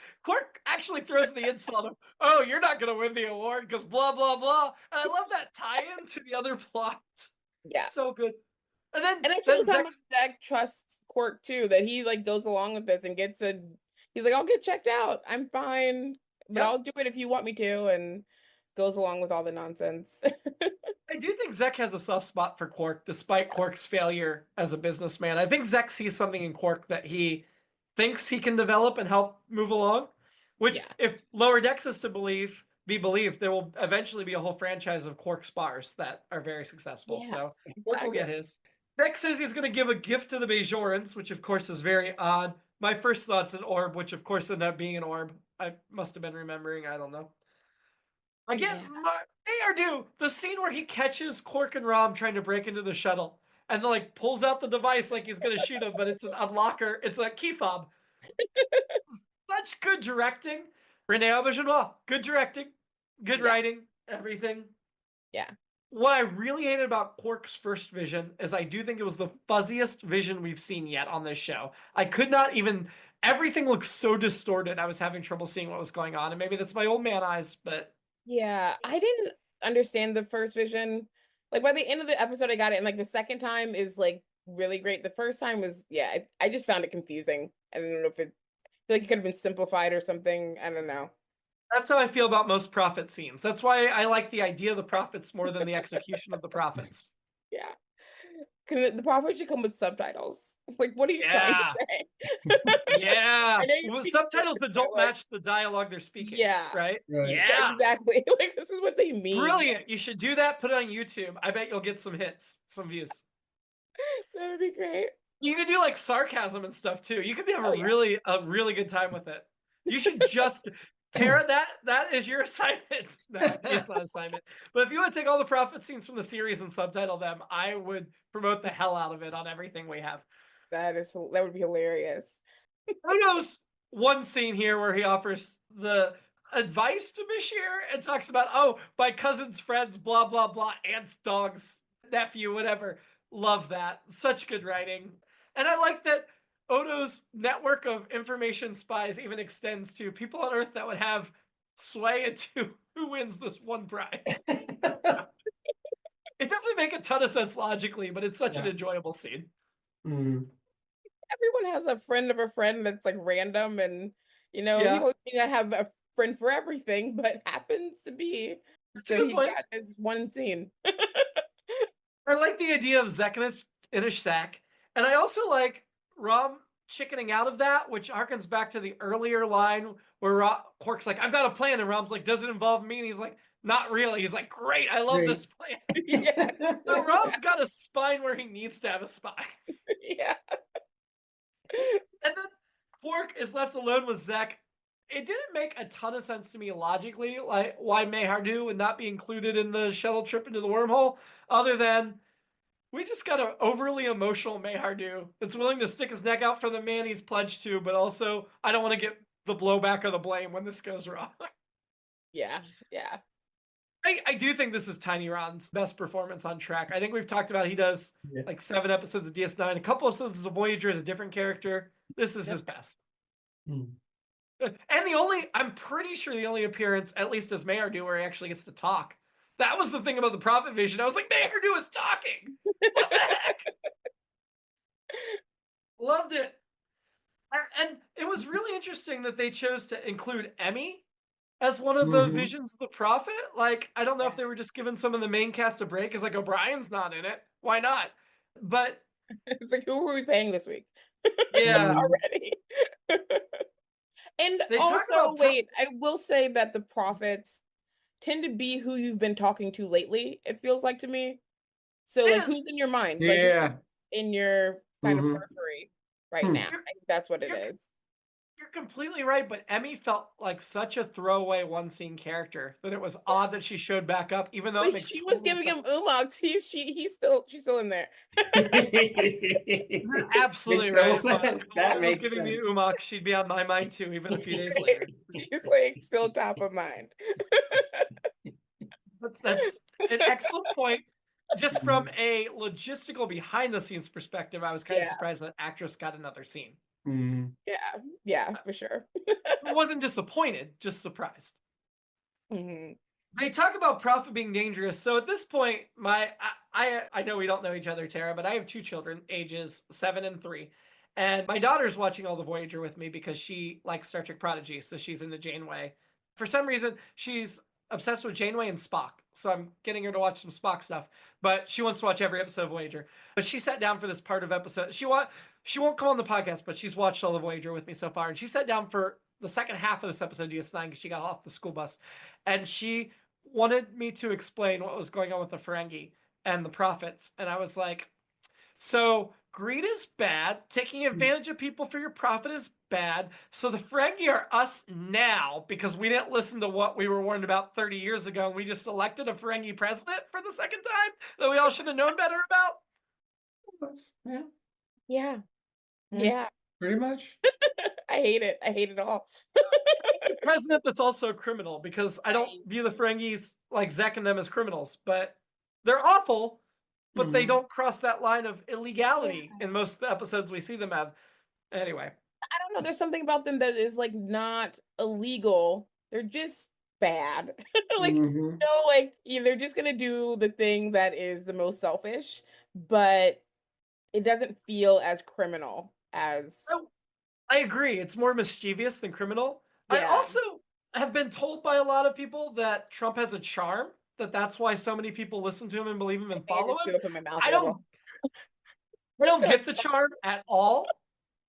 actually throws the insult of, oh, you're not going to win the award because blah, blah, blah. And I love that tie-in to the other plot. Yeah. So good. And then Zek trusts Quark too, that he like goes along with this and he's like, I'll get checked out. I'm fine, but I'll do it if you want me to, and goes along with all the nonsense. I do think Zek has a soft spot for Quark, despite Quark's failure as a businessman. I think Zek sees something in Quark that he thinks he can develop and help move along, which if Lower Decks is to be believed, there will eventually be a whole franchise of Quark spars that are very successful. So Quark will get his. Zek says he's going to give a gift to the Bajorans, which of course is very odd. My first thought's an orb, which of course ended up being an orb. I must have been remembering. I don't know. Again, the scene where he catches Quark and Rom trying to break into the shuttle and like pulls out the device like he's going to shoot him, but it's an unlocker. It's a key fob. Such good directing. Rene Auberjonois, good directing, good writing, everything. Yeah. What I really hated about Quark's first vision is I do think it was the fuzziest vision we've seen yet on this show. I could not even, everything looks so distorted. I was having trouble seeing what was going on. And maybe that's my old man eyes, but. Yeah, I didn't understand the first vision. Like by the end of the episode, I got it. And like the second time is like really great. The first time was, I just found it confusing. I don't know if I feel like it could have been simplified or something. I don't know. That's how I feel about most prophet scenes. That's why I like the idea of the prophets more than the execution of the prophets. Yeah. The prophet should come with subtitles. Like, what are you trying to say? Yeah. Subtitles that don't match the dialogue they're speaking. Yeah. Right? Yeah. Exactly. Like, this is what they mean. Brilliant. You should do that. Put it on YouTube. I bet you'll get some hits, some views. That would be great. You could do like sarcasm and stuff too. You could have Oh, a yeah. really good time with it. You should just Tara, that is your assignment. No, it's not an assignment. But if you want to take all the prophet scenes from the series and subtitle them, I would promote the hell out of it on everything we have. That would be hilarious. Who knows one scene here where he offers the advice to Bashir and talks about, oh, my cousin's friends, blah, blah, blah, aunts, dogs, nephew, whatever. Love that. Such good writing. And I like that Odo's network of information spies even extends to people on Earth that would have sway into who wins this one prize. It doesn't make a ton of sense logically, but it's such an enjoyable scene. Mm. Everyone has a friend of a friend that's like random, and you know, Yeah. he may not have a friend for everything, but happens to be. That's a So good he point. got his one scene. I like the idea of Zek in a sack. And I also like Rom chickening out of that, which harkens back to the earlier line where Quark's like, I've got a plan. And Rom's like, does it involve me? And he's like, not really. He's like, great, I love this plan. Yeah. So Rom's got a spine where he needs to have a spine. Yeah. And then Quark is left alone with Zek. It didn't make a ton of sense to me logically, like why Mayhardu would not be included in the shuttle trip into the wormhole, other than we just got an overly emotional Mayhardu that's willing to stick his neck out for the man he's pledged to, but also I don't want to get the blowback or the blame when this goes wrong. Yeah. Yeah. I do think this is Tiny Ron's best performance on track. I think we've talked about he does like 7 episodes of DS9, a couple episodes of Voyager as a different character. This is his best. Mm. And I'm pretty sure the only appearance, at least as Mayhardu, where he actually gets to talk. That was the thing about the Prophet Vision. I was like, Mayhardu is talking. What the heck? Loved it. And it was really interesting that they chose to include Emmy as one of the visions of the Prophet. Like, I don't know if they were just giving some of the main cast a break. It's like, O'Brien's not in it. Why not? But it's like, who are we paying this week? Yeah. Already. And They talk also, about wait, I will say that the prophets tend to be who you've been talking to lately, it feels like to me. So, like, Yes. who's in your mind? Yeah. Like, in your kind of periphery right now. I think that's what it is. You're completely right, but Emmy felt like such a throwaway one-scene character that it was odd that she showed back up, even though it But makes she was giving him umox. She's still in there. You're absolutely right. If That was makes giving sense. me umox, she'd be on my mind too, even a few days later. She's like still top of mind. That's an excellent point. Just from a logistical behind-the-scenes perspective, I was kind of surprised that actress got another scene. Mm. Yeah, for sure. I wasn't disappointed, just surprised. Mm-hmm. They talk about Prophet being dangerous. So at this point, I know we don't know each other, Tara, but I have 2 children, ages 7 and 3. And my daughter's watching all the Voyager with me because she likes Star Trek Prodigy, so she's into Janeway. For some reason, she's obsessed with Janeway and Spock. So I'm getting her to watch some Spock stuff. But she wants to watch every episode of Voyager. But she sat down for this part of episode. She won't come on the podcast, but she's watched all the Voyager with me so far. And she sat down for the second half of this episode of DS9 because she got off the school bus. And she wanted me to explain what was going on with the Ferengi and the prophets. And I was like, so greed is bad. Taking advantage of people for your profit is bad. So the Ferengi are us now because we didn't listen to what we were warned about 30 years ago. And we just elected a Ferengi president for the second time that we all should have known better about. Yeah. Pretty much. I hate it. I hate it all. A president that's also a criminal, because I don't view the Ferengis like Zek and them as criminals, but they're awful, but they don't cross that line of illegality in most of the episodes we see them have. Anyway. I don't know. There's something about them that is like not illegal. They're just bad. Like, like they're just gonna do the thing that is the most selfish, but it doesn't feel as criminal as. I agree. It's more mischievous than criminal. Yeah. I also have been told by a lot of people that Trump has a charm, that's why so many people listen to him and believe him and follow him. I don't get the charm at all,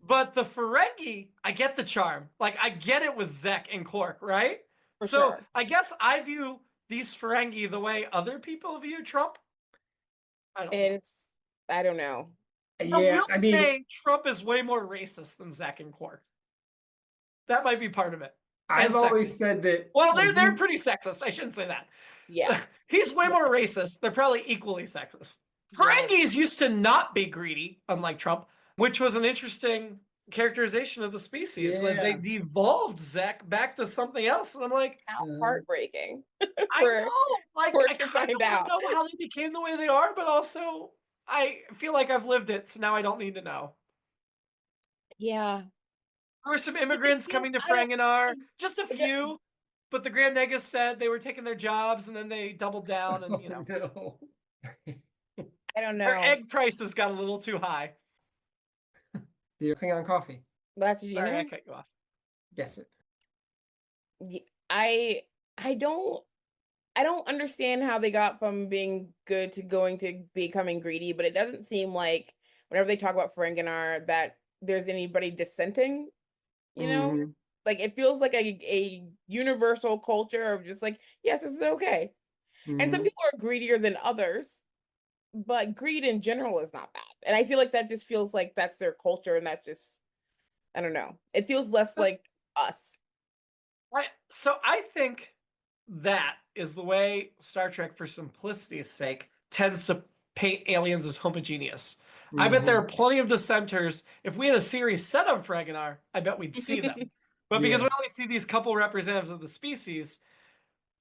but the Ferengi, I get the charm. Like, I get it with Zek and Quark, right? So I guess I view these Ferengi the way other people view Trump. I don't know. I Yeah, will I mean, say Trump is way more racist than Zach and Quark. That might be part of it. And I've always sexist. said that. Well, Like, they're pretty sexist. I shouldn't say that. Yeah. He's way more racist. They're probably equally sexist. Yeah. Ferengis used to not be greedy, unlike Trump, which was an interesting characterization of the species. Like they yeah, devolved Zach back to something else, and I'm like, How uh, heartbreaking I for know, like for I to kind find of want out. to know how they became the way they are, but also I feel like I've lived it, so now I don't need to know. Yeah. There were some But they immigrants feel coming to I don't Ferenginar, just a the- few, but the Grand Negus said they were taking their jobs, and then they doubled down, and oh no. I don't their know. egg prices got a little too high. The thing on coffee. But did you Sorry, I know? cut you off. Guess it. I don't understand how they got from being good to going to becoming greedy, but it doesn't seem like whenever they talk about Ferenginar that there's anybody dissenting, you know? Mhm. Like it feels like a universal culture of just like, yes, this is okay. And some Mhm. people are greedier than others, but greed in general is not bad. And I feel like that just feels like that's their culture and that's just I don't know. It feels less like us. So I think that is the way Star Trek, for simplicity's sake, tends to paint aliens as homogeneous. I bet there are Mhm. plenty of dissenters. If we had a series set on Ferenginar, I bet we'd see them. But because Yeah. we only see these couple representatives of the species,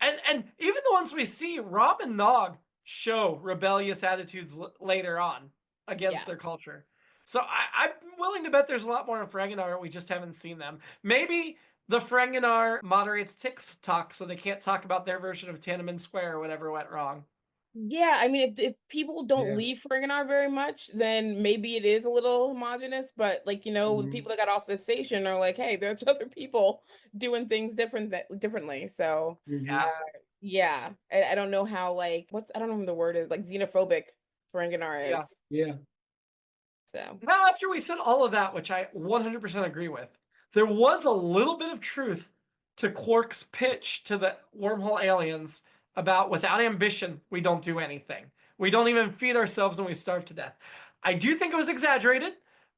and even the ones we see, Rob and Nog show rebellious attitudes later on against Yeah. their culture. So I'm willing to bet there's a lot more in Ferenginar. We just haven't seen them. Maybe the Ferenginar moderates TikTok so they can't talk about their version of Tiananmen Square or whatever went wrong. Yeah, I mean, if people don't Yeah. leave Ferenginar very much, then maybe it is a little homogenous. But like, the Mhm. people that got off the station are like, hey, there's other people doing things differently. So, Yeah. Mhm. yeah, I don't know how like I don't know what the word is like xenophobic Ferenginar Yeah. is. Yeah. So, Now, after we said all of that, which I 100% agree with, there was a little bit of truth to Quark's pitch to the wormhole aliens about without ambition, we don't do anything. We don't even feed ourselves and we starve to death. I do think it was exaggerated.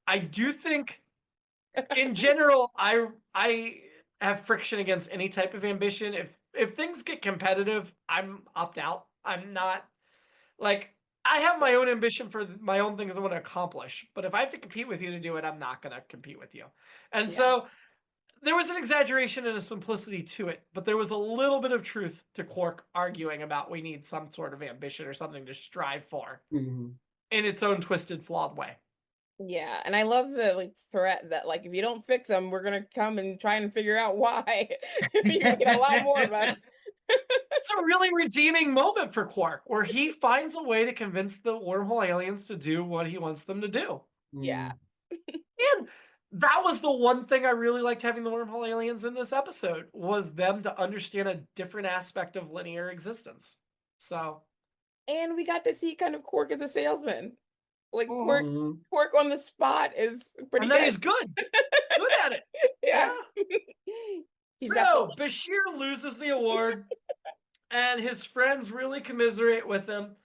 I do think, in general, I have friction against any type of ambition. If things get competitive, I'm opt out. I'm not like I have my own ambition for my own things I want to accomplish, but if I have to compete with you to do it, I'm not going to compete with you. And yeah, so there was an exaggeration and a simplicity to it, but there was a little bit of truth to Quark arguing about we need some sort of ambition or something to strive for Mhm. in its own twisted, flawed way. yeah, and I love the like threat that like if you don't fix them, we're gonna come and try and figure out why. You're gonna get a lot more of us. It's a really redeeming moment for Quark where he finds a way to convince the wormhole aliens to do what he wants them to do. Yeah, Mhm. And that was the one thing I really liked having the wormhole aliens in this episode was them to understand a different aspect of linear existence. So and we got to see kind of Quark as a salesman. Like Quark, Mhm. Quark on the spot is pretty and then good. he's good at it. Yeah. Yeah. He's got the So Bashir loses the award, and his friends really commiserate with him.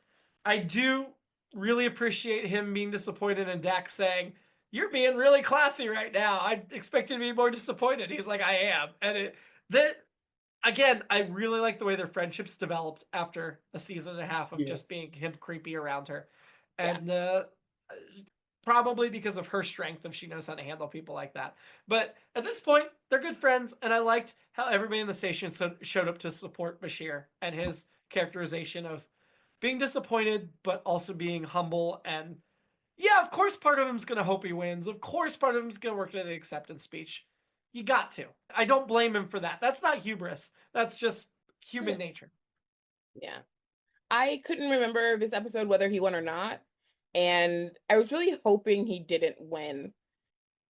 I do really appreciate him being disappointed and Dax saying, "You're being really classy right now. I expected to be more disappointed." He's like, "I am," and that again, I really like the way their friendships developed after a season and a half of just Yes. being him creepy around her, yeah. and probably because of her strength if she knows how to handle people like that. But at this point, they're good friends, and I liked how everybody in the station showed up to support Bashir and his characterization of being disappointed, but also being humble. And yeah, of course, part of him's going to hope he wins. Of course, part of him's going to work to the acceptance speech. You got to. I don't blame him for that. That's not hubris. That's just human nature. Yeah. I couldn't remember this episode whether he won or not, and I was really hoping he didn't win.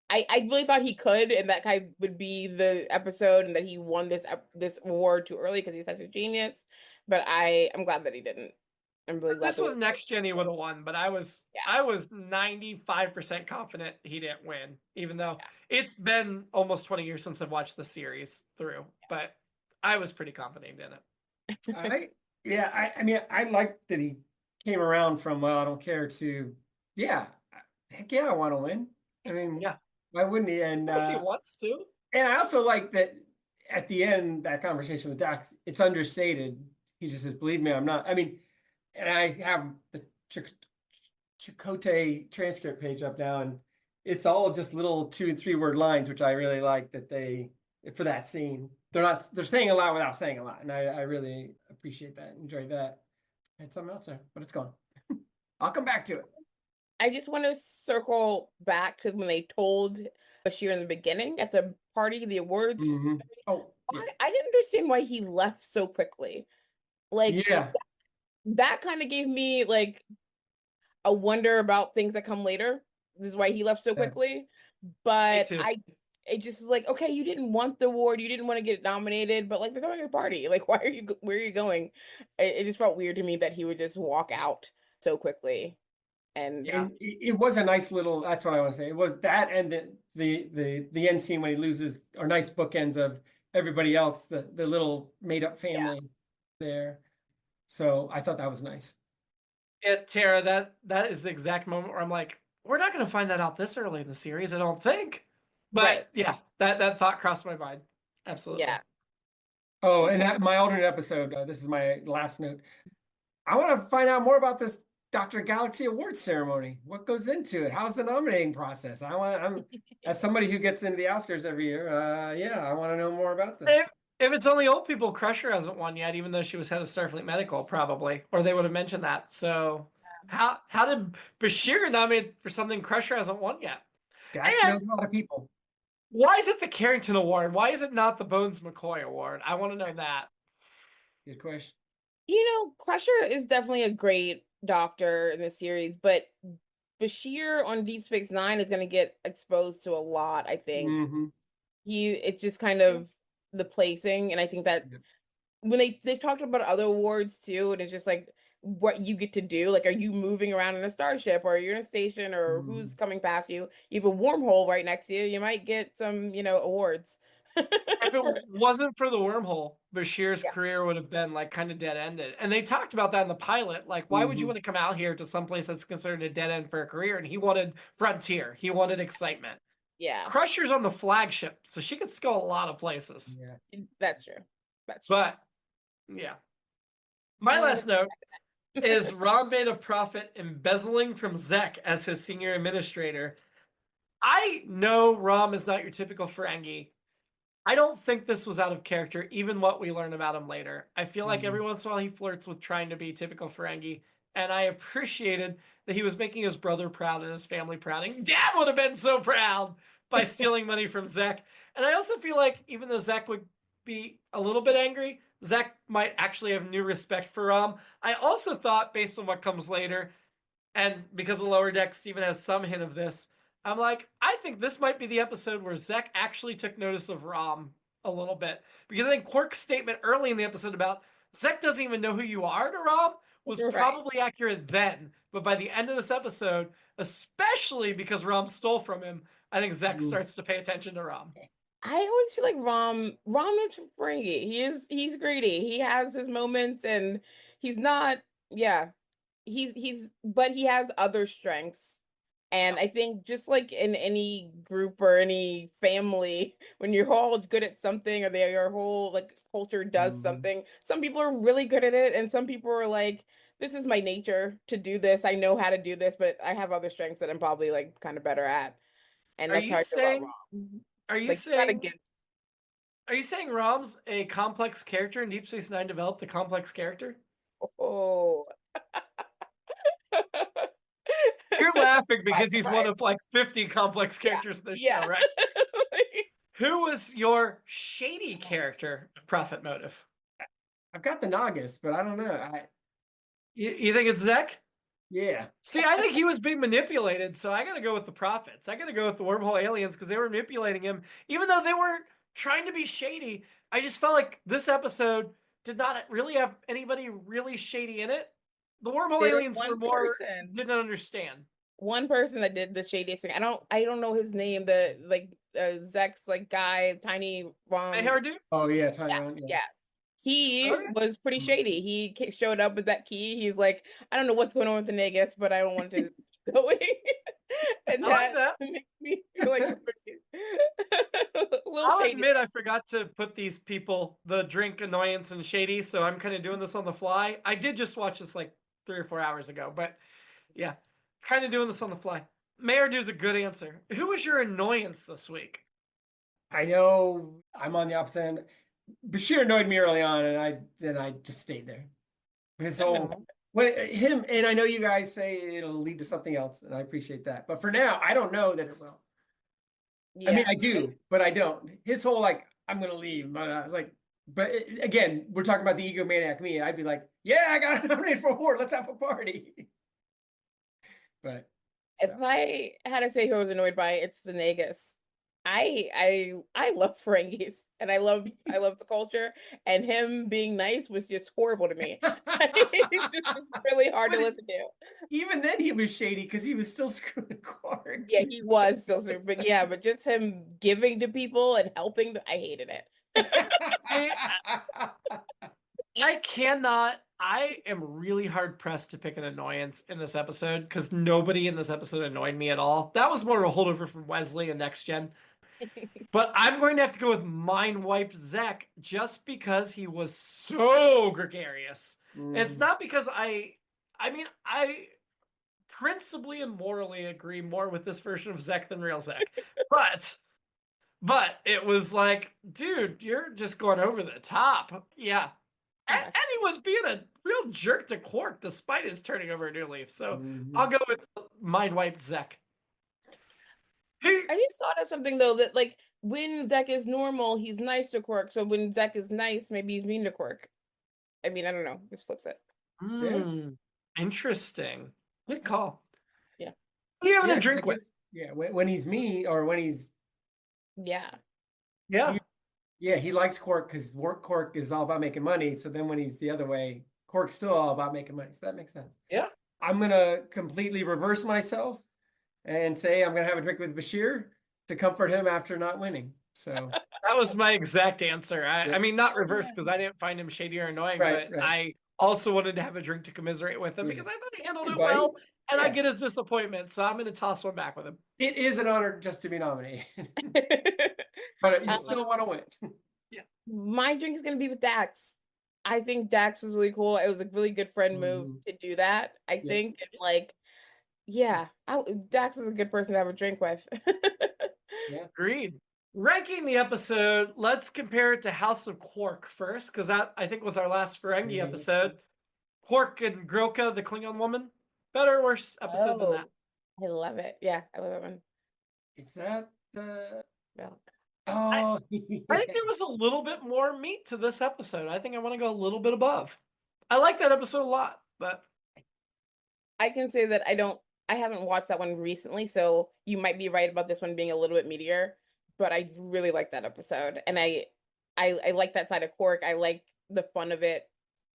I really thought he could, and that kind of would be the episode, and that he won this award too early because he's such a genius. But I'm glad that he didn't. I'm really If glad this that was next gen, he would have won, but I was yeah, I was 95% confident he didn't win, even though yeah. it's been almost 20 years since I've watched the series through. But I was pretty confident in it. I yeah, I mean I like that he came around from well, I don't care to yeah, heck yeah, I want to win. I mean, Yeah. why wouldn't he? Of course he wants to. And I also like that at the end, that conversation with Dax, it's understated. He just says, believe me, I'm not. I mean, and I have the Chakotay transcript page up now, and it's all just little 2 and 3 word lines, which I really like that they, for that scene. They're saying a lot without saying a lot. And I really appreciate that, enjoy that. I had something else there, but it's gone. I'll come back to it. I just want to circle back to when they told Bashir in the beginning at the party, the awards. Mm-hmm. Oh, yeah. I didn't understand why he left so quickly. Like, yeah, that kind of gave me like a wonder about things that come later. This is why he left so quickly. But it just is like, okay, you didn't want the award, you didn't want to get nominated, but like they're throwing a party. Like, where are you going? It just felt weird to me that he would just walk out so quickly. And it was a nice little. That's what I want to say. It was that, and the end scene when he loses are nice bookends of everybody else, the little made up family there. So I thought that was nice. Yeah, Tara, that is the exact moment where I'm like, we're not going to find that out this early in the series, I don't think. But yeah, that thought crossed my mind. Absolutely. Yeah. Oh, and my alternate episode. This is my last note. I want to find out more about this Dr. Galaxy Awards ceremony. What goes into it? How's the nominating process? I'm as somebody who gets into the Oscars every year. I want to know more about this. If it's only old people, Crusher hasn't won yet, even though she was head of Starfleet Medical, probably, or they would have mentioned that. So, how did Bashir nominate for something Crusher hasn't won yet? Dax knows a lot of people. Why is it the Carrington Award? Why is it not the Bones McCoy Award? I want to know that. Good question. Crusher is definitely a great doctor in the series, but Bashir on Deep Space Nine is going to get exposed to a lot, I think. Mm-hmm. It's just kind of the placing, and I think that when they've talked about other awards too, and it's just like what you get to do. Like, are you moving around in a starship, or you're in a station, or who's coming past you? You have a wormhole right next to you. You might get some, awards. If it wasn't for the wormhole, Bashir's career would have been like kind of dead ended. And they talked about that in the pilot. Like, why would you want to come out here to someplace that's considered a dead end for a career? And he wanted frontier. He wanted excitement. Yeah. Crusher's on the flagship, so she could go a lot of places. Yeah, that's true. That's true. But yeah. My last note is Rom made a profit embezzling from Zek as his senior administrator. I know Rom is not your typical Ferengi. I don't think this was out of character, even what we learn about him later. I feel like every once in a while he flirts with trying to be typical Ferengi, and I appreciated that he was making his brother proud and his family proud. And Dad would have been so proud by stealing money from Zek. And I also feel like even though Zek would be a little bit angry, Zek might actually have new respect for Rom. I also thought, based on what comes later, and because of Lower Decks even has some hint of this, I'm like, I think this might be the episode where Zek actually took notice of Rom a little bit. Because I think Quark's statement early in the episode about Zek doesn't even know who you are to Rom was probably accurate then. But by the end of this episode, especially because Rom stole from him, I think Zek starts to pay attention to Rom. I always feel like Rom is Ferengi. He's greedy. He has his moments, and he's not, but he has other strengths. And I think just like in any group or any family, when you're all good at something, or your whole like culture does something, some people are really good at it, and some people are like, this is my nature to do this. I know how to do this, but I have other strengths that I'm probably like kind of better at. And that's how I feel about Rom. Are you saying Rom's a complex character and Deep Space Nine developed a complex character? Oh. You're laughing because he's one of like 50 complex characters in this show, right? Who was your shady character of Profit Motive? I've got the Nagas, but I don't know. You think it's Zek? Yeah. See, I think he was being manipulated, so I got to go with the Prophets. I got to go with the wormhole aliens because they were manipulating him. Even though they weren't trying to be shady, I just felt like this episode did not really have anybody really shady in it. The wormhole aliens were more didn't understand. One person that did the shadiest thing. I don't know his name. The like Zek's like guy, tiny Ron. Oh yeah, tiny Ron. Yeah. He was pretty shady. He showed up with that key. He's like, I don't know what's going on with the Nagus, but I don't want to keep going. And I like that that. makes me feel like a little I'll shady. admit I forgot to put these people, the drink, annoyance, and shady, so I'm kind of doing this on the fly. I did just watch this like 3 or 4 hours ago, but yeah, kind of doing this on the fly. Mayor Do's a good answer. Who was your annoyance this week? I know I'm on the opposite end. Bashir annoyed me early on, and I just stayed there. His whole him, and I know you guys say it'll lead to something else, and I appreciate that. But for now, I don't know that it will. I mean, Yeah. I do, but I don't. His whole like, I'm gonna leave, but I was like, again, we're talking about the egomaniac me. I'd be like, yeah, I got nominated for an award. Let's have a party. But If I had to say who I was annoyed by, it's the Negus. I love Ferengis and I love the culture, and him being nice was just horrible to me. It's just really hard to listen to. even then, he was shady because he was still screwing Quark. Yeah, he was still super, but yeah, but just him giving to people and helping, I hated it. I cannot. I am really hard pressed to pick an annoyance in this episode because nobody in this episode annoyed me at all. That was more of a holdover from Wesley and Next Gen. But I'm going to have to go with Mind Wipe Zek just because he was so gregarious. It's not because I mean, I principally and morally agree more with this version of Zek than real Zek. But it was like, dude, you're just going over the top. Yeah. And he was being a real jerk to Quark despite his turning over a new leaf. So I'll go with Mind Wipe Zek. I just thought of something though, that like when Zek is normal, he's nice to Quark. So when Zek is nice, maybe he's mean to Quark. I mean, I don't know. This flips it. Interesting. Good call. Yeah. Who are you having a drink with? Yeah, when he's mean or when he's Yeah. he likes Quark because Quark is all about making money. So then when he's the other way, Quark's still all about making money. So that makes sense. Yeah. I'm gonna completely reverse myself and say I'm gonna have a drink with Bashir to comfort him after not winning. So that was my exact answer. I mean, not reverse because I didn't find him shady or annoying, but I also wanted to have a drink to commiserate with him because I thought he handled it well, and I get his disappointment. So I'm going to toss one back with him. It is an honor just to be nominated, but you still want to win. Yeah. My drink is going to be with Dax. I think Dax was really cool. It was a really good friend move to do that. I think, and like, Dax is a good person to have a drink with. Agreed. Ranking the episode, let's compare it to House of Quark first, because that, I think, was our last Ferengi episode. Quark and Grilka, the Klingon woman. Better or worse episode than that? I love it. Yeah, I love that one. Is that the... Milk. I think there was a little bit more meat to this episode. I think I want to go a little bit above. I like that episode a lot, but... I can say that I haven't watched that one recently, so you might be right about this one being a little bit meatier. But I really like that episode, and I like that side of Quark. I like the fun of it.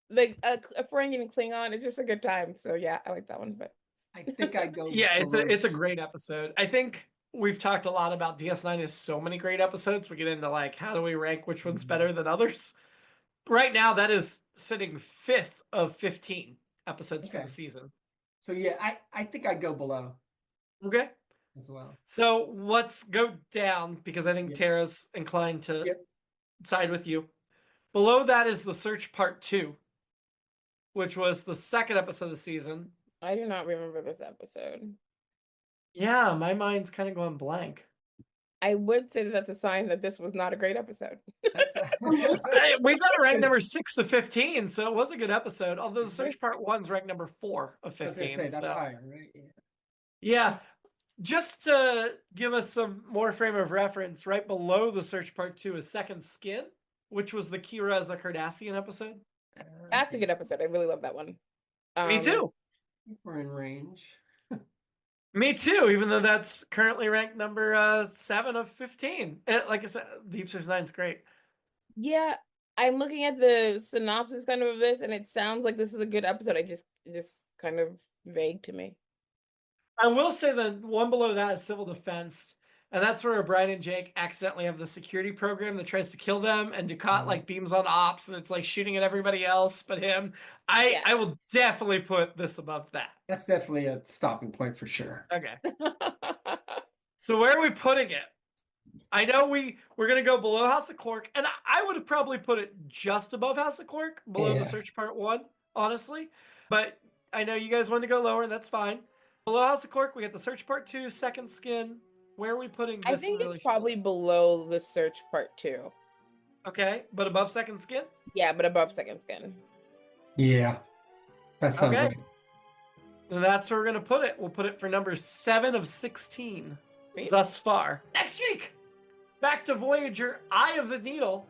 Like a Ferengi and Klingon, it's just a good time. So yeah, I like that one. But I think I go. Yeah, it's a great episode. I think we've talked a lot about DS9 has so many great episodes. We get into like how do we rank which one's better than others. Right now, that is sitting 5th of 15 episodes for the season. So yeah, I think I'd go below. Okay. As well. So let's go down because I think Tara's inclined to side with you. Below that is The Search Part 2, which was the 2nd episode of the season. I do not remember this episode. Yeah, my mind's kind of going blank. I would say that that's a sign that this was not a great episode. We got it ranked number 6 of 15, so it was a good episode. Although The Search Part 1's ranked number 4 of 15. I was gonna say, that's higher, right? Yeah. Just to give us some more frame of reference, right below The Search Part 2 is Second Skin, which was the Kira as a Cardassian episode. That's a good episode. I really love that one. Me too. We're in range. Me too, even though that's currently ranked number 7 of 15. Like I said, Deep Space Nine's great. Yeah, I'm looking at the synopsis kind of this, and it sounds like this is a good episode. It's kind of vague to me. I will say the one below that is Civil Defense, and that's where Brian and Jake accidentally have the security program that tries to kill them, and Ducat like beams on ops, and it's like shooting at everybody else but him. I will definitely put this above that. That's definitely a stopping point for sure. Okay. So where are we putting it? I know we're gonna go below House of Quark, and I would have probably put it just above House of Quark, below the Search Part 1, honestly. But I know you guys wanted to go lower, and that's fine. Below House of Quark, we got the Search Part 2, Second Skin. Where are we putting this? I think it's probably below the Search Part 2. Okay, but above Second Skin? Yeah, but above Second Skin. Yeah, that sounds Okay. right. And that's where we're gonna put it. We'll put it for number 7 of 16 thus far. Next week, back to Voyager, Eye of the Needle.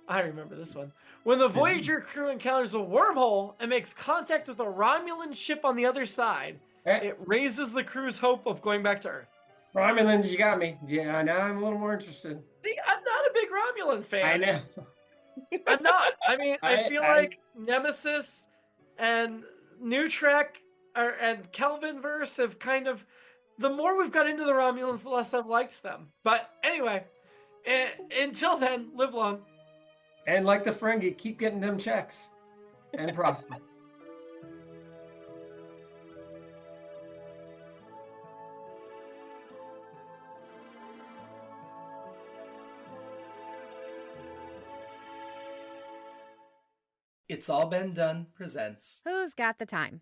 I remember this one. When the Voyager crew encounters a wormhole and makes contact with a Romulan ship on the other side, it raises the crew's hope of going back to Earth. Romulans, you got me. Yeah, now I'm a little more interested. See, I'm not a big Romulan fan. I know. I'm not. I mean, I feel like Nemesis and New Trek and Kelvinverse have kind of... The more we've got into the Romulans, the less I've liked them. But anyway, until then, live long. And like the Ferengi, keep getting them checks and prosper. It's All Been Done presents Who's Got the Time?